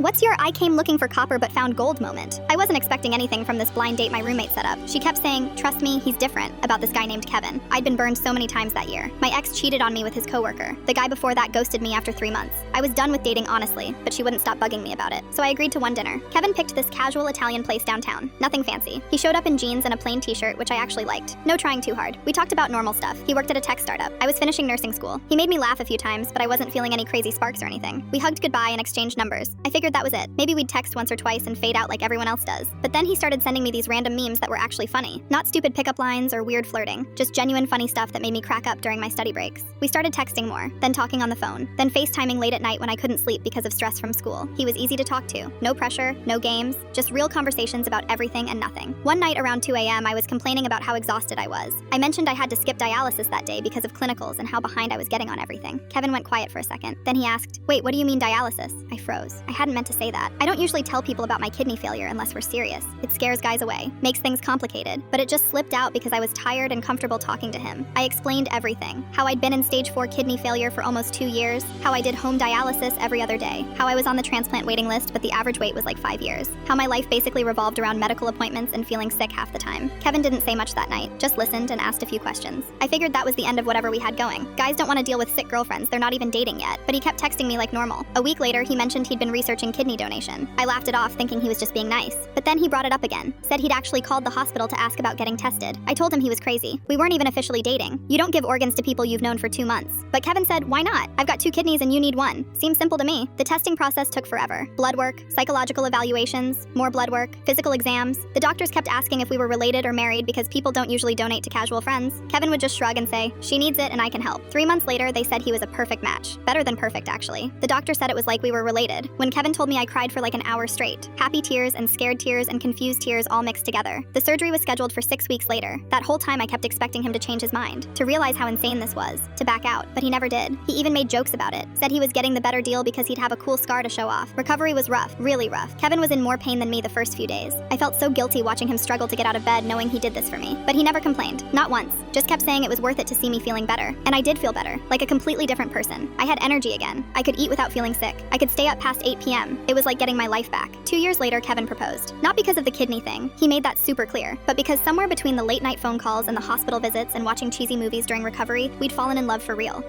What's your I came looking for copper but found gold moment? I wasn't expecting anything from this blind date my roommate set up. She kept saying, trust me, he's different, about this guy named Kevin. I'd been burned so many times that year. My ex cheated on me with his coworker. The guy before that ghosted me after 3 months. I was done with dating honestly, but she wouldn't stop bugging me about it. So I agreed to one dinner. Kevin picked this casual Italian place downtown. Nothing fancy. He showed up in jeans and a plain t-shirt, which I actually liked. No trying too hard. We talked about normal stuff. He worked at a tech startup. I was finishing nursing school. He made me laugh a few times, but I wasn't feeling any crazy sparks or anything. We hugged goodbye and exchanged numbers. I figured that was it. Maybe we'd text once or twice and fade out like everyone else does. But then he started sending me these random memes that were actually funny. Not stupid pickup lines or weird flirting. Just genuine funny stuff that made me crack up during my study breaks. We started texting more, then talking on the phone, then FaceTiming late at night when I couldn't sleep because of stress from school. He was easy to talk to. No pressure, no games, just real conversations about everything and nothing. One night around 2 a.m. I was complaining about how exhausted I was. I mentioned I had to skip dialysis that day because of clinicals and how behind I was getting on everything. Kevin went quiet for a second. Then he asked, wait, what do you mean dialysis? I froze. I hadn't meant to say that. I don't usually tell people about my kidney failure unless we're serious. It scares guys away, makes things complicated, but it just slipped out because I was tired and comfortable talking to him. I explained everything. How I'd been in stage 4 kidney failure for almost 2 years, how I did home dialysis every other day, how I was on the transplant waiting list but the average wait was like 5 years, how my life basically revolved around medical appointments and feeling sick half the time. Kevin didn't say much that night, just listened and asked a few questions. I figured that was the end of whatever we had going. Guys don't want to deal with sick girlfriends, they're not even dating yet, but he kept texting me like normal. A week later, he mentioned he'd been researching kidney donation. I laughed it off thinking he was just being nice, but then he brought it up again, said he'd actually called the hospital to ask about getting tested. I told him he was crazy. We weren't even officially dating. You don't give organs to people you've known for 2 months. But Kevin said, why not? I've got 2 kidneys and you need 1. Seems simple to me. The testing process took forever. Blood work, psychological evaluations, more blood work, physical exams. The doctors kept asking if we were related or married because people don't usually donate to casual friends. Kevin would just shrug and say, she needs it and I can help. 3 months later, they said he was a perfect match. Better than perfect, actually. The doctor said it was like we were related. When Kevin told me, I cried for like an hour straight. Happy tears and scared tears and confused tears all mixed together. The surgery was scheduled for 6 weeks later. That whole time I kept expecting him to change his mind, to realize how insane this was, to back out, but he never did. He even made jokes about it, said he was getting the better deal because he'd have a cool scar to show off. Recovery was rough, really rough. Kevin was in more pain than me the first few days. I felt so guilty watching him struggle to get out of bed knowing he did this for me. But he never complained, not once. Just kept saying it was worth it to see me feeling better. And I did feel better, like a completely different person. I had energy again. I could eat without feeling sick. I could stay up past 8 p.m. It was like getting my life back. 2 years later, Kevin proposed. Not because of the kidney thing, he made that super clear, but because somewhere between the late night phone calls and the hospital visits and watching cheesy movies during recovery, we'd fallen in love for real.